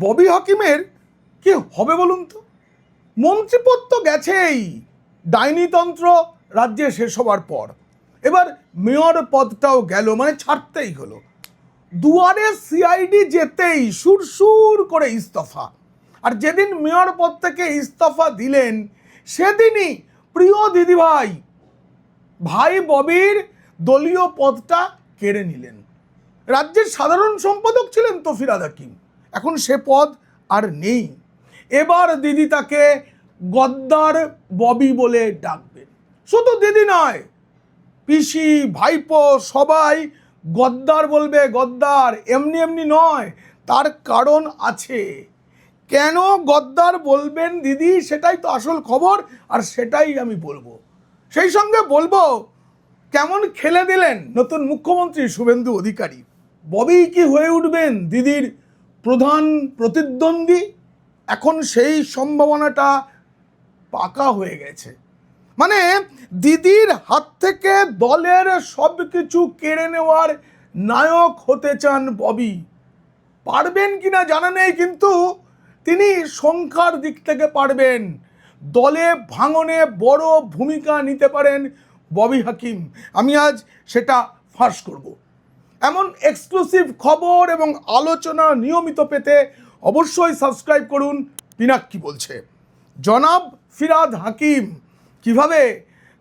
ববি হাকিমের কি হবে বলুন তো? মন্ত্রীপদ তো গেছেই ডাইনিতন্ত্র রাজ্যে শেষ হবার পর, এবার মেয়র পদটাও গেল, মানে ছাড়তেই হলো। দুয়ারে সিআইডি যেতেই সুরসুর করে ইস্তফা। আর যেদিন মেয়র পদ থেকে ইস্তফা দিলেন সেদিনই প্রিয় দিদিভাই ভাই ববির দলীয় পদটা কেড়ে নিলেন। রাজ্যের সাধারণ সম্পাদক ছিলেন তো ফিরহাদ হাকিম, এখন সে পদ আর নেই। এবার দিদি তাকে গদ্দার ববি বলে ডাকবেন। শুধু দিদি নয়, পিসি ভাইপো সবাই গদ্দার বলবে, গদ্দার। এমনি এমনি নয়, তার কারণ আছে। কেন গদ্দার বলবেন দিদি, সেটাই তো আসল খবর, আর সেটাই আমি বলবো। সেই সঙ্গে বলবো কেমন খেলে দিলেন নতুন মুখ্যমন্ত্রী শুভেন্দু অধিকারী। ববি কি হয়ে উঠবেন দিদির প্রধান প্রতিদ্বন্দ্বী? এখন সেই সম্ভাবনাটা পাকা হয়ে গেছে। মানে দিদির হাত থেকে দলের সব কিছু কেড়ে নেওয়ার নায়ক হতে চান ববি। পারবেন কিনা জানা নেই, কিন্তু তিনি সংখ্যার দিক থেকে পারবেন। দলে ভাঙনে বড় ভূমিকা নিতে পারেন ববি হাকিম। আমি আজ সেটা ফাঁস করব। এমন এক্সক্লুসিভ খবর এবং আলোচনা নিয়মিত পেতে অবশ্যই সাবস্ক্রাইব করুন পিনাক্কি বলছে। জনাব ফিরহাদ হাকিম কিভাবে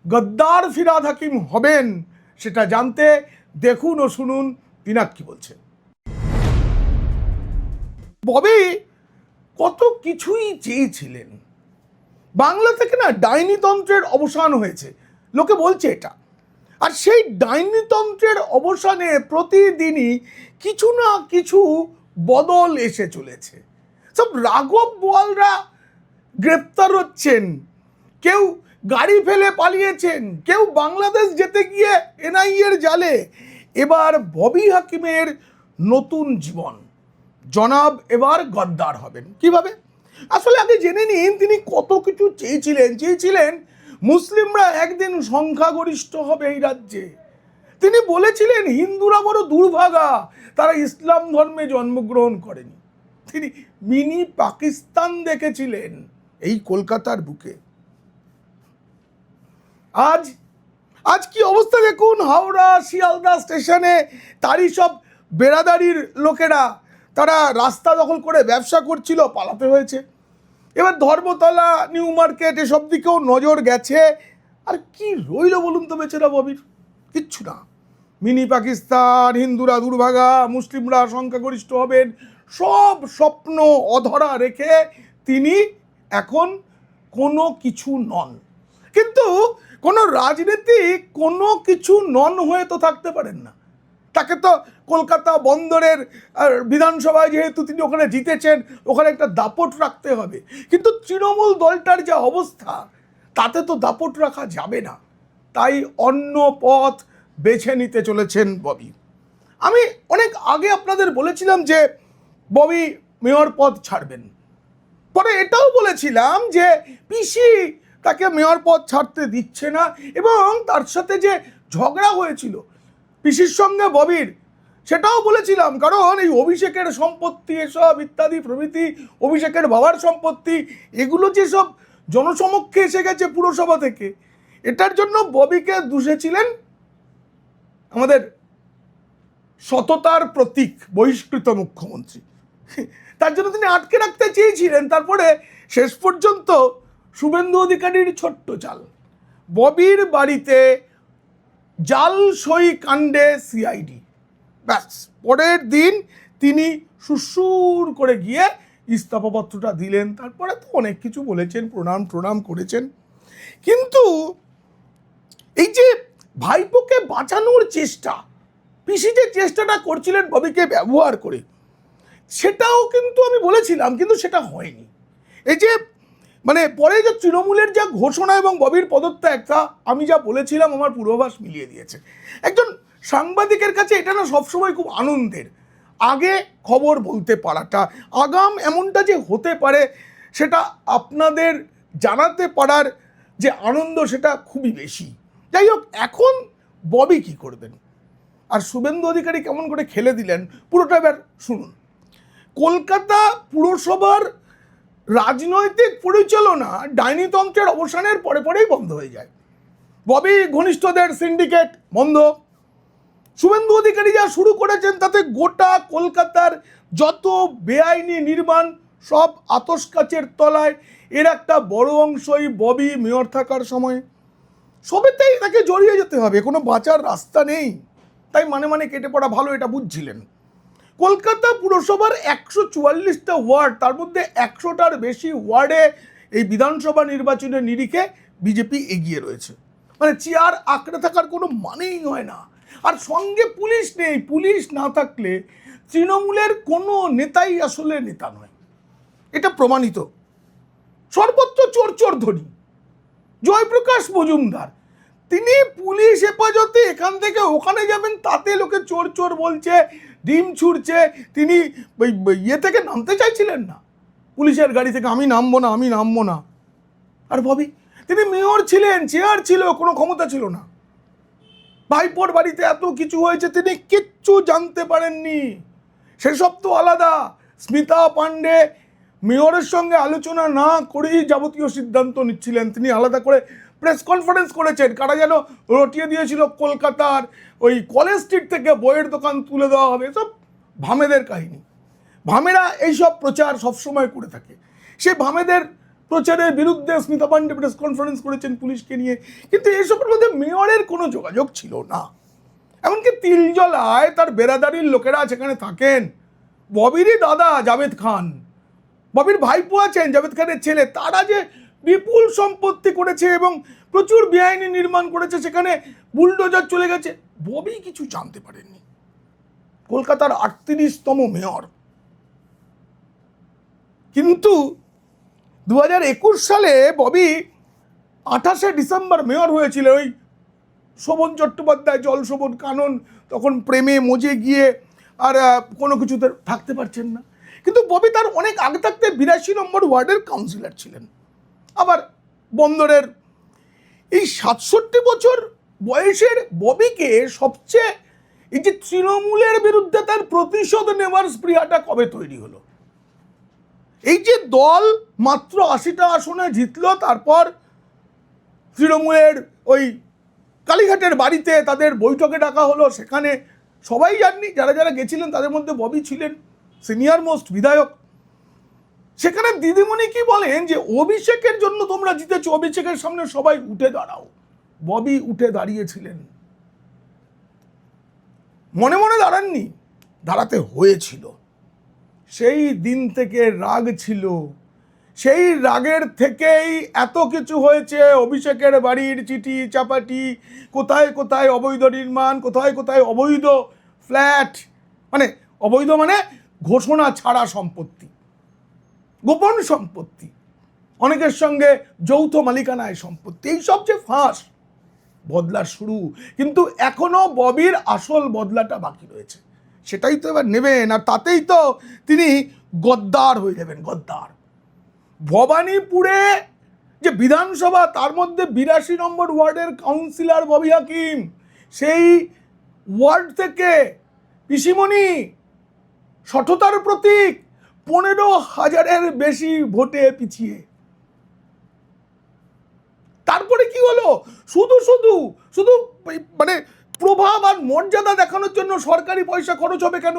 গদ্দার ফিরহাদ হাকিম হবেন সেটা জানতে দেখুন ও শুনুন পিনাক্কি বলছে। ববি কত কিছুই চেয়েছিলেন। বাংলা থেকে না ডাইনিতন্ত্রের অবসান হয়েছে, লোকে বলছে এটা। আর সেই ডাইনিতন্ত্রের অবসানে প্রতিদিনই কিছু না কিছু বদল এসে চলেছে। সব রাঘব বোয়ালরা গ্রেপ্তার হচ্ছেন, কেউ গাড়ি ফেলে পালিয়েছেন, কেউ বাংলাদেশ যেতে গিয়ে এনআইএর জালে। এবার ববি হাকিমের নতুন জীবন। জনাব এবার গদ্দার হবেন কিভাবে? আসলে আগে জেনে নিন তিনি কত কিছু চেয়েছিলেন মুসলিমরা একদিন সংখ্যাগরিষ্ঠ হবে এই রাজ্যে। তিনি বলেছিলেন হিন্দুরা বড় দুর্ভাগা, তারা ইসলাম ধর্মে জন্মগ্রহণ করেনি। তিনি মিনি পাকিস্তান দেখেছিলেন এই কলকাতার বুকে। আজ আজ কি অবস্থা দেখুন, হাওড়া শিয়ালদা স্টেশনে তারই সব বেরাদারির লোকেরা, তারা রাস্তা দখল করে ব্যবসা করছিল, পালাতে হয়েছে। এবার ধর্মতলা, নিউ মার্কেট এসব দিকেও নজর গেছে। আর কি রইল বলুন তো বেচারা ববির? কিচ্ছু না। মিনি পাকিস্তান, হিন্দুরা দুর্ভাগা, মুসলিমরা সংখ্যাগরিষ্ঠ হবেন, সব স্বপ্ন অধরা রেখে তিনি এখন কোনো কিছু নন। কিন্তু কোনো রাজনীতিক কোনো কিছু নন হয়ে তো থাকতে পারেন না। তাকে তো কলকাতা বন্দরের বিধানসভায় যেহেতু তিনি ওখানে জিতেছেন, ওখানে একটা দাপট রাখতে হবে। কিন্তু তৃণমূল দলটার যা অবস্থা, তাতে তো দাপট রাখা যাবে না। তাই অন্য পথ বেছে নিতে চলেছেন ববি। আমি অনেক আগে আপনাদের বলেছিলাম যে ববি মেয়র পদ ছাড়বেন। পরে এটাও বলেছিলাম যে পিসি তাকে মেয়র পদ ছাড়তে দিচ্ছে না, এবং তার সাথে যে ঝগড়া হয়েছিল পিসির সঙ্গে ববির, সেটাও বলেছিলাম। কারণ এই অভিষেকের সম্পত্তি এসব ইত্যাদি প্রভৃতি, অভিষেকের বাবার সম্পত্তি, এগুলো যে সব জনসমক্ষে এসে গেছে পুরসভা থেকে, এটার জন্য ববিকে দুষেছিলেন আমাদের সততার প্রতীক বহিষ্কৃত মুখ্যমন্ত্রী। তার জন্য তিনি আটকে রাখতে চেয়েছিলেন। তারপরে শেষ পর্যন্ত শুভেন্দু অধিকারীর ছোট্ট চাল, ববির বাড়িতে জাল সই কাণ্ডে সিআইডি, ব্যাস পরের দিন তিনি সুসুর করে গিয়ে ইস্তফাপত্রটা দিলেন। তারপরে তো অনেক কিছু বলেছেন, প্রণাম করেছেন। কিন্তু এই যে ভাইপোকে বাঁচানোর চেষ্টা, পিসি যে চেষ্টাটা করছিলেন ববিকে ব্যবহার করে, সেটাও কিন্তু আমি বলেছিলাম, কিন্তু সেটা হয়নি। এই যে মানে পরে যে তৃণমূলের যা ঘোষণা এবং ববির পদত্যাগটা, আমি যা বলেছিলাম আমার পূর্বাভাস মিলিয়ে দিয়েছে। একজন সাংবাদিকের কাছে এটা না সবসময় খুব আনন্দের, আগে খবর বলতে পারাটা, আগাম এমনটা যে হতে পারে সেটা আপনাদের জানাতে পারার যে আনন্দ, সেটা খুবই বেশি। যাই হোক, এখন ববি কি করবেন আর শুভেন্দু অধিকারী কেমন করে খেলে দিলেন পুরোটা এবার শুনুন। কলকাতা পুরসভার রাজনৈতিক পরিচালনা ডাইনিতন্ত্রের অবসানের পরে পরেই বন্ধ হয়ে যায়। ববি ঘনিষ্ঠদের সিন্ডিকেট বন্ধ, শুভেন্দু অধিকারী যা শুরু করেছেন তাতে গোটা কলকাতার যত বেআইনি নির্মাণ সব আতশ কাচের তলায়। এর একটা বড় অংশই ববি মেয়র থাকার সময়। সবেতেই তাকে জড়িয়ে যেতে হবে, কোনো বাঁচার রাস্তা নেই। তাই মানে কেটে পড়া ভালো, এটা বুঝছিলেন। কলকাতা পুরসভার 144টা ওয়ার্ড, তার মধ্যে 100টার বেশি ওয়ার্ডে এই বিধানসভা নির্বাচনের নিরিখে বিজেপি এগিয়ে রয়েছে। মানে চেয়ার আঁকড়ে থাকার কোনো মানেই হয় না। আর সঙ্গে পুলিশ নেই। পুলিশ না থাকলে তৃণমূলের কোনো নেতাই আসলে নেতা নয়, এটা প্রমাণিত। সর্বত্র চোর ধনী জয়প্রকাশ মজুমদার, তিনি পুলিশ হেফাজতে এখান থেকে ওখানে যাবেন, তাতে লোকে চোর বলছে, ডিম ছুড়ছে। তিনি ইয়ে থেকে নামতে চাইছিলেন না, পুলিশের গাড়ি থেকে, আমি নামবো না। আর ববি, তিনি মেয়র ছিলেন, চেয়ার ছিল, কোনো ক্ষমতা ছিল না। ভাইপোর বাড়িতে এত কিছু হয়েছে, তিনি কিচ্ছু জানতে পারেননি। সেসব তো আলাদা। স্মিতা পাণ্ডে মেয়রের সঙ্গে আলোচনা না করেই যাবতীয় সিদ্ধান্ত নিচ্ছিলেন। তিনি আলাদা করে প্রেস কনফারেন্স করেছেন। কারা যেন রটিয়ে দিয়েছিল কলকাতার ওই কলেজ স্ট্রিট থেকে বইয়ের দোকান তুলে দেওয়া হবে, সব ভামেদের কাহিনী। ভামেরা এইসব প্রচার সবসময় করে থাকে। সেই ভামেদের প্রচারের বিরুদ্ধে স্মিতা পাণ্ডে প্রেস কনফারেন্স করেছেন পুলিশকে নিয়ে, কিন্তু এসবের মধ্যে মেয়রের কোনো যোগাযোগ ছিল না। এমনকি তিলজলায় তার বেরাদারির লোকেরা সেখানে থাকেন। ববিরই দাদা জাভেদ খান, ববির ভাইপো আছেন জাভেদ খানের ছেলে, তারা যে বিপুল সম্পত্তি করেছে এবং প্রচুর বেআইনি নির্মাণ করেছে, সেখানে বুলডোজার চলে গেছে, ববি কিছু জানতে পারেননি। কলকাতার 38তম মেয়র। কিন্তু 2021 সালে ববি 28শে ডিসেম্বর মেয়র হয়েছিল। ওই শোভন চট্টোপাধ্যায় জল শোভন কানন তখন প্রেমে মজে গিয়ে আর কোনো কিছুতে থাকতে পারছেন না। কিন্তু ববি তার অনেক আগে থাকতে 82 নম্বর ওয়ার্ডের কাউন্সিলর ছিলেন। আবার বন্দরের এই 67 বছর বয়সের ববিকে সবচেয়ে এই যে তৃণমূলের বিরুদ্ধে তার প্রতিশোধ নেওয়ার স্পৃহাটা কবে তৈরি হলো? এই যে দল মাত্র 80টা আসনে জিতলো, তারপর তৃণমূলের ওই কালীঘাটের বাড়িতে তাদের বৈঠকে ডাকা হলো, সেখানে সবাই যাননি, যারা গেছিলেন তাদের মধ্যে ববি ছিলেন সিনিয়র মোস্ট বিধায়ক। সেখানে দিদিমণি কি বলেন যে অভিষেকের জন্য তোমরা জিতেছো, অভিষেকের সামনে সবাই উঠে দাঁড়াও। ববি উঠে দাঁড়িয়েছিলেন, মনে দাঁড়াননি, দাঁড়াতে হয়েছিল। সেই দিন থেকে রাগ ছিল, সেই রাগের থেকেই এত কিছু হয়েছে। অভিষেকের বাড়ির চিঠি চাপাটি, কোথায় অবৈধ নির্মাণ, কোথায় অবৈধ ফ্ল্যাট, মানে অবৈধ মানে ঘোষণা ছাড়া সম্পত্তি, গোপন সম্পত্তি, অনেকের সঙ্গে যৌথ মালিকানায় সম্পত্তি, এই সব যে ফাঁস, বদলা শুরু। কিন্তু এখনো ববির আসল বদলাটা বাকি রয়েছে, সেটাই তো এবার নেবেন। আর তাতেই তো তিনি গদ্দার হয়ে যাবেন, গদ্দার। ভবানীপুরে যে বিধানসভা, তার মধ্যে 82 নম্বর ওয়ার্ডের কাউন্সিলর ববি হাকিম, সেই ওয়ার্ড থেকে পিসিমণি সঠতার প্রতীক 15,000-এর বেশি ভোটে পিছিয়ে। তারপরে কি হলো? শুধু মানে প্রভাব আর মর্যাদা দেখানোর জন্য সরকারি পয়সা খরচ হবে কেন,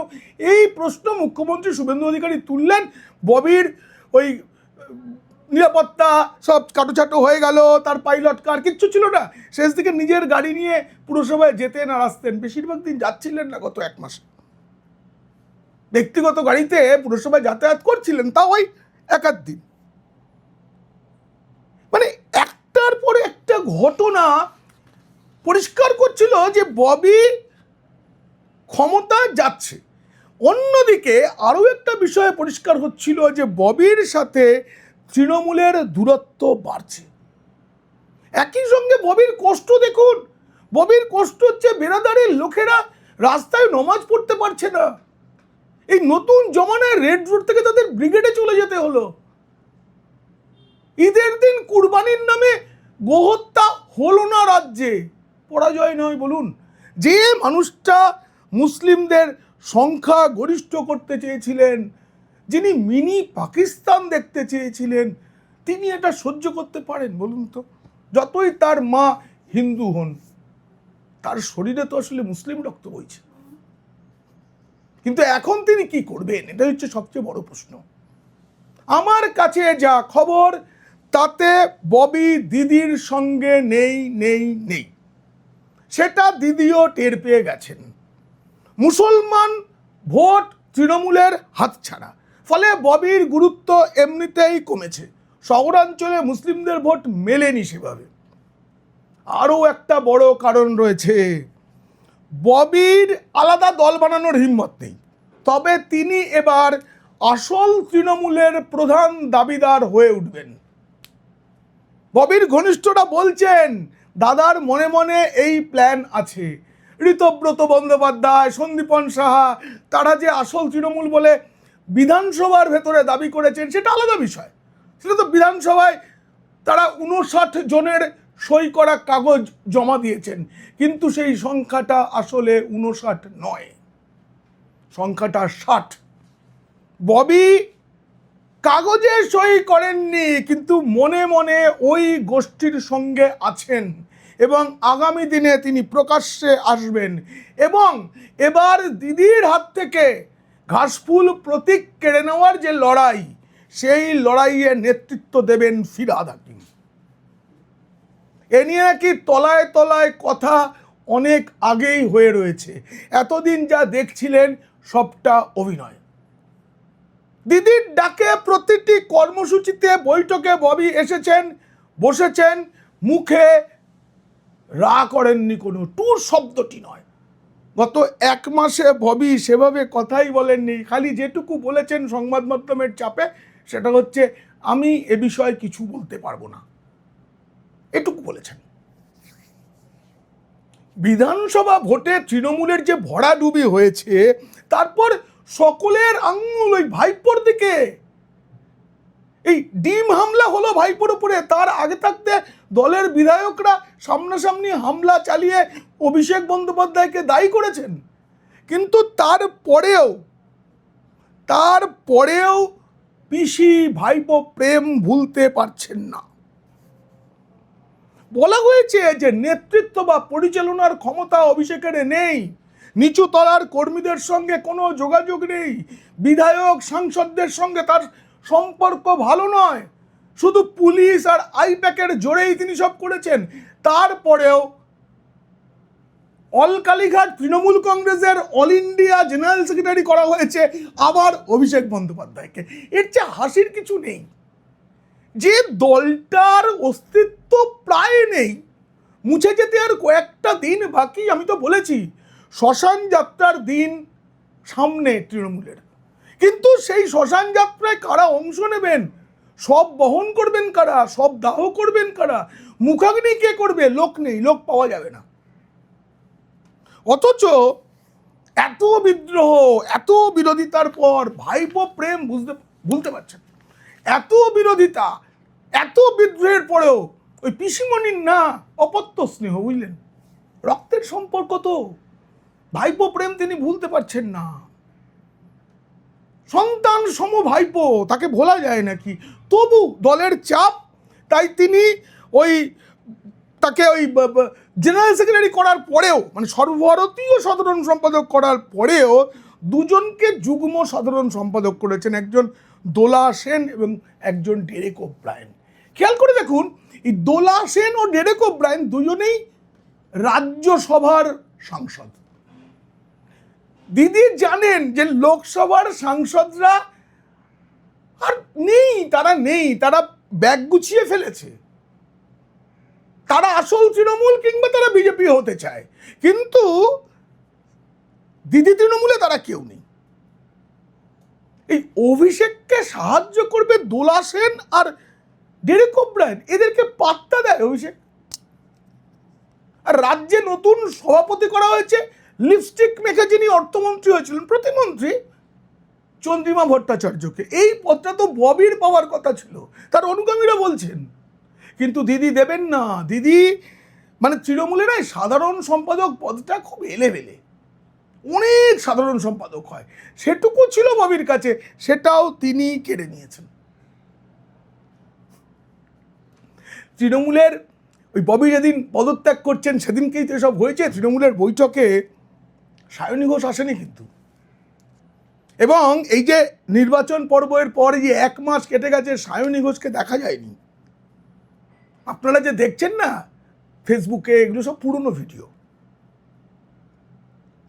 এই প্রশ্ন মুখ্যমন্ত্রী শুভেন্দু অধিকারী তুললেন। ববির ওই নিরাপত্তা সব কাটোছাটো হয়ে গেল, তার পাইলট কার কিচ্ছু ছিল না। শেষ দিকে নিজের গাড়ি নিয়ে পুরসভায় যেতেন আর আসতেন, বেশিরভাগ দিন যাচ্ছিলেন না। গত 1 মাসে ব্যক্তিগত গাড়িতে পুরসভায় যাতায়াত করছিলেন, তাও ওই 1-8 দিন। মানে একটার পর একটা ঘটনা পরিষ্কার করছিল যে ববি ক্ষমতা যাচ্ছে। অন্যদিকে আরও একটা বিষয় পরিষ্কার হচ্ছিল যে ববির সাথে তৃণমূলের দূরত্ব বাড়ছে। একই সঙ্গে ববির কষ্ট দেখুন, ববির কষ্ট হচ্ছে বেরাদারির লোকেরা রাস্তায় নমাজ পড়তে পারছে না। এই নতুন জমানায় রেড রোড থেকে তাদের ব্রিগেডে চলে যেতে হলো। ঈদের দিন কুরবানির নামে গোহত্যা হলো না রাজ্যে, পরাজয় নয় বলুন। যে মানুষটা মুসলিমদের সংখ্যা গরিষ্ঠ করতে চেয়েছিলেন, যিনি মিনি পাকিস্তান দেখতে চেয়েছিলেন, তিনি এটা সহ্য করতে পারেন বলুন তো? যতই তার মা হিন্দু হন, তার শরীরে তো আসলে মুসলিম রক্ত বইছে। কিন্তু এখন তিনি কি করবেন, এটা হচ্ছে সবচেয়ে বড় প্রশ্ন। আমার কাছে যা খবর তাতে ববি দিদির সঙ্গে নেই নেই নেই, সেটা দিদিও টের পেয়ে গেছেন। মুসলমান ভোট তৃণমূলের হাতছাড়া, ফলে ববির গুরুত্ব এমনিতেই কমেছে। শহরাঞ্চলে মুসলিমদের ভোট মেলেনি সেভাবে। আরও একটা বড় কারণ রয়েছে, ববির আলাদা দল বানানোর হিম্মত নেই। তবে তিনি এবার আসল তৃণমূলের প্রধান দাবিদার হয়ে উঠবেন। ববির ঘনিষ্ঠরা বলছেন দাদার মনে মনে এই প্ল্যান আছে। ঋতব্রত বন্দ্যোপাধ্যায়, সন্দীপন সাহা, তারা যে আসল তৃণমূল বলে বিধানসভার ভেতরে দাবি করেছেন সেটা আলাদা বিষয়। সেটা তো বিধানসভায় তারা 59 জনের সই করা কাগজ জমা দিয়েছেন, কিন্তু সেই সংখ্যাটা আসলে 59 নয়, সংখ্যাটা 60। ববি কাগজে সই করেননি, কিন্তু মনে মনে ওই গোষ্ঠীর সঙ্গে আছেন এবং আগামী দিনে তিনি প্রকাশ্যে আসবেন। এবং এবার দিদির হাত থেকে ঘাসফুল প্রতীক কেড়ে নেওয়ার যে লড়াই, সেই লড়াইয়ে নেতৃত্ব দেবেন ফিরহাদ হাকিম। এ নিয়ে নাকি তলায় তলায় কথা অনেক আগেই হয়ে রয়েছে। এতদিন যা দেখছিলেন সবটা অভিনয়। দিদির ডাকে প্রতিটি কর্মসূচিতে, বৈঠকে ববি এসেছেন, বসেছেন, মুখে রা করেননি, কোনো টুর শব্দটি নয়। গত 1 মাসে ববি সেভাবে কথাই বলেননি। খালি যেটুকু বলেছেন সংবাদ মাধ্যমের চাপে, সেটা হচ্ছে আমি এ বিষয়ে কিছু বলতে পারবো না, এটুকু বলেছেন। বিধানসভা ভোটে তৃণমূলের যে ভরাডুবি হয়েছে, তারপর সকলের আঙুল ওই ভাইপোর দিকে। এই ডিম হামলা হলো ভাইপোর উপরে, তার আগে থাকতে দলের বিধায়করা সামনাসামনি হামলা চালিয়ে অভিষেক বন্দ্যোপাধ্যায়কে দায়ী করেছেন। কিন্তু তারপরেও পিসি ভাইপো প্রেম ভুলতে পারছেন না। বলা হয়েছে যে নেতৃত্ব বা পরিচালনার ক্ষমতা অভিষেকের নেই, নিচু তলার কর্মীদের সঙ্গে কোনো যোগাযোগ নেই, বিধায়ক সাংসদদের সঙ্গে তার সম্পর্ক ভালো নয়, শুধু পুলিশ আর আইপ্যাকের জোরেই তিনি সব করেছেন। তারপরেও অল কালীঘাট তৃণমূল কংগ্রেসের অল ইন্ডিয়া জেনারেল সেক্রেটারি করা হয়েছে আবার অভিষেক বন্দ্যোপাধ্যায়কে। এর চেয়ে হাসির কিছু নেই। যে দলটার অস্তিত্ব প্রায় নেই, মুছে যেতে আর কয়েকটা দিন বাকি। আমি তো বলেছি শ্মশান যাত্রার দিন সামনে তৃণমূলের, কিন্তু সেই শ্মশান যাত্রায় কারা অংশ নেবেন, সব বহন করবেন কারা, সব দাহ করবেন কারা, মুখাগ্নি কে করবে, লোক নেই, লোক পাওয়া যাবে না। অথচ এত বিদ্রোহ, এত বিরোধিতার পর ভাইপো প্রেম ভুলতে পারছেন। এত বিরোধিতা, এত বিদ্রোহের পরেও ওই পিসিমণির না অপত্য স্নেহ, বুঝলেন, রক্তের সম্পর্ক তো, ভাইপো প্রেম তিনি ভুলতে পারছেন না। সন্তান সম ভাইপো, তাকে ভোলা যায় নাকি? তবু দলের চাপ, তাই তিনি তাকে জেনারেল সেক্রেটারি করার পরেও, মানে সর্বভারতীয় সাধারণ সম্পাদক করার পরেও দুজনকে যুগ্ম সাধারণ সম্পাদক করেছেন, একজন দোলা সেন এবং একজন ডেরেক ওব্রায়েন। খেয়াল করে দেখুন, এই দোলা সেন ও ডেরেক ওব্রায়েন দুজনেই রাজ্যসভার সাংসদ। দিদি জানেন যে লোকসভার সাংসদরা আর নেই, তারা ব্যাগ গুছিয়ে ফেলেছে, তারা আসল তৃণমূল কিংবা তারা বিজেপি হতে চায়, কিন্তু দিদি তৃণমূলে তারা কেউ নেই। এই অভিষেককে সাহায্য করবে দোলা সেন আর ডেরেক ওব্রায়েন, এদেরকে পাত্তা দেয় অভিষেক? আর রাজ্যে নতুন সভাপতি করা হয়েছে, লিপস্টিক মেখে যিনি অর্থমন্ত্রী হয়েছিলেন, প্রতিমন্ত্রী, চন্দ্রিমা ভট্টাচার্যকে। এই পদটা তো ববির পাওয়ার কথা ছিল, তার অনুগামীরা বলছেন, কিন্তু দিদি দেবেন না। দিদি মানে তৃণমূলের সাধারণ সম্পাদক পদটা খুব এলেবেলে, অনেক সাধারণ সম্পাদক হয়, সেটুকু ছিল ববির কাছে, সেটাও তিনি কেড়ে নিয়েছেন। তৃণমূলের ওই ববি যেদিন পদত্যাগ করছেন সেদিনকেই তো এসব হয়েছে। তৃণমূলের বৈঠকে সায়নী ঘোষ আসেনি কিন্তু, এবং এই যে নির্বাচন পর্বের পরে যে 1 মাস কেটে গেছে সায়নী ঘোষকে দেখা যায়নি। আপনারা যে দেখছেন না ফেসবুকে, এগুলো সব পুরনো ভিডিও।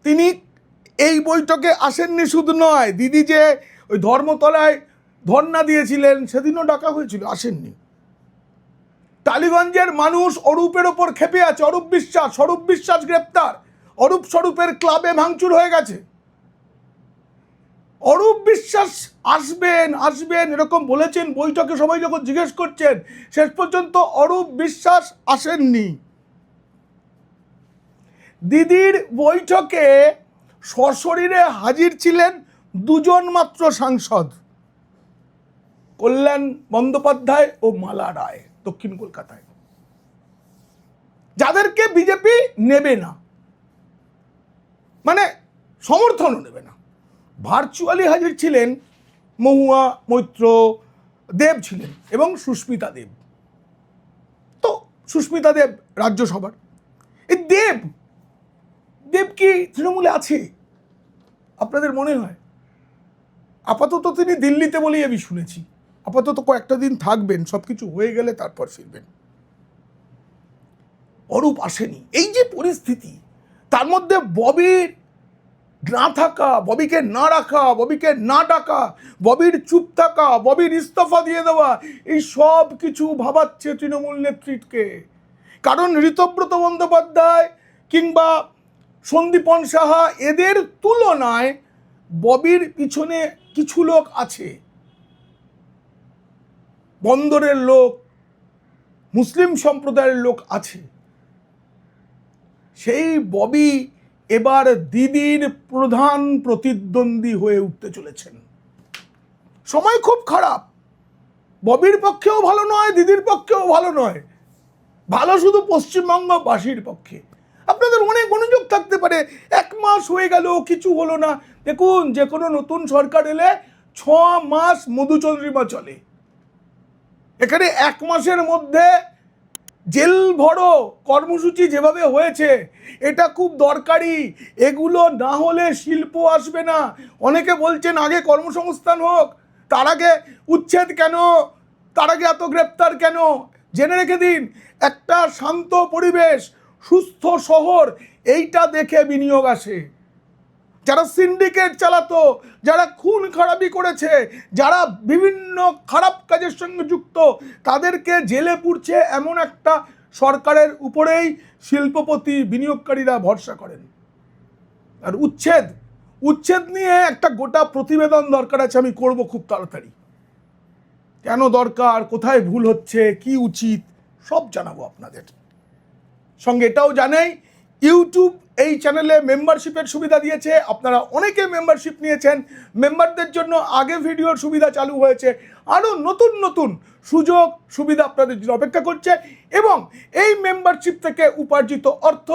তিনি এই বৈঠকে আসেননি শুধু নয়, দিদি যে ওই ধর্মতলায় ধর্ণা দিয়েছিলেন সেদিনও ডাকা হয়েছিল, আসেননি। টালিগঞ্জের মানুষ অরূপের ওপর ক্ষেপে আছে, স্বরূপ বিশ্বাস গ্রেপ্তার, অরূপ স্বরূপের ক্লাবে ভাঙচুর হয়ে গেছে। অরূপ বিশ্বাস আসবেন এরকম বলেছেন বৈঠকে, সবাই যখন জিজ্ঞেস করছেন, শেষ পর্যন্ত অরূপ বিশ্বাস আসেননি। দিদির বৈঠকে সশরীরে হাজির ছিলেন 2 জন মাত্র সাংসদ, কল্যাণ বন্দ্যোপাধ্যায় ও মালা রায়, দক্ষিণ কলকাতায়, যাদেরকে বিজেপি নেবে না, মানে সমর্থনও নেবে না। ভার্চুয়ালি হাজির ছিলেন মহুয়া মৈত্র, দেব ছিলেন এবং সুস্মিতা দেব। তো সুস্মিতা দেব রাজ্যসভার। এই দেব কি তৃণমূলে আছে আপনাদের মনে হয়? আপাতত তিনি দিল্লিতে বলেই আমি শুনেছি, আপাতত কয়েকটা দিন থাকবেন, সব কিছু হয়ে গেলে তারপর ফিরবেন। অরূপ আসেনি। এই যে পরিস্থিতি, তার মধ্যে ববির না থাকা, ববিকে না রাখা, ববিকে না ডাকা, ববির চুপ থাকা, ববির ইস্তফা দিয়ে দেওয়া, এই সব কিছু ভাবাচ্ছে তৃণমূল নেতৃত্বকে। কারণ ঋতব্রত বন্দ্যোপাধ্যায় কিংবা সন্দীপন সাহা, এদের তুলনায় ববির পিছনে কিছু লোক আছে, বন্দরের লোক, মুসলিম সম্প্রদায়ের লোক আছে। সেই ববি এবার দিদির প্রধান প্রতিদ্বন্দ্বী হয়ে উঠতে চলেছেন। সময় খুব খারাপ, ববির পক্ষেও ভালো নয়, দিদির পক্ষেও ভালো নয়, ভালো শুধু পশ্চিমবঙ্গবাসীর পক্ষে। আপনাদের অনেক মনোযোগ থাকতে পারে, 1 মাস হয়ে গেল কিছু হলো না। দেখুন, যে কোনো নতুন সরকার এলে 6 মাস মধুচন্দ্রিমা চলে। এখানে 1 মাসের মধ্যে জেল ভরো কর্মসূচি যেভাবে হয়েছে, এটা খুব দরকারি। এগুলো না হলে শিল্প আসবে না। অনেকে বলছেন আগে কর্মসংস্থান হোক, তার আগে উচ্ছেদ কেন, তার আগে এত গ্রেপ্তার কেন? জেনে রেখে দিন, একটা শান্ত পরিবেশ, সুস্থ শহর, এইটা দেখে বিনিয়োগ আসে। যারা সিন্ডিকেট চালাতো, যারা খুন খারাপি করেছে, যারা বিভিন্ন খারাপ কাজের সঙ্গে যুক্ত, তাদেরকে জেলে পুরছে এমন একটা সরকারের উপরেই শিল্পপতি বিনিয়োগকারীরা ভরসা করেন। আর উচ্ছেদ নিয়ে একটা গোটা প্রতিবেদন দরকার আছে, আমি করব খুব তাড়াতাড়ি। কেন দরকার, কোথায় ভুল হচ্ছে, কি উচিত, সব জানাবো আপনাদের সঙ্গে। এটাও জানাই, ইউটিউব এই চ্যানেলে মেম্বারশিপের সুবিধা দিয়েছে। আপনারা অনেকে মেম্বারশিপ নিয়েছেন, মেম্বারদের জন্য আগে ভিডিওর সুবিধা চালু হয়েছে, আরও নতুন সুযোগ সুবিধা আপনাদের জন্য অপেক্ষা করছে। এবং এই মেম্বারশিপ থেকে উপার্জিত অর্থ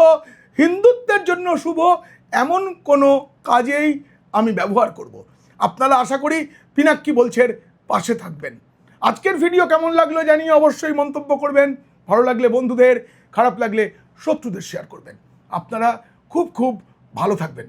হিন্দুত্বের জন্য শুভ এমন কোনো কাজেই আমি ব্যবহার করব। আপনারা আশা করি পিনাক্কি বলছের পাশে থাকবেন। আজকের ভিডিও কেমন লাগলো জানিয়ে অবশ্যই মন্তব্য করবেন। ভালো লাগলে বন্ধুদের, খারাপ লাগলে শত্রুদের শেয়ার করবেন। আপনারা খুব ভালো থাকবেন।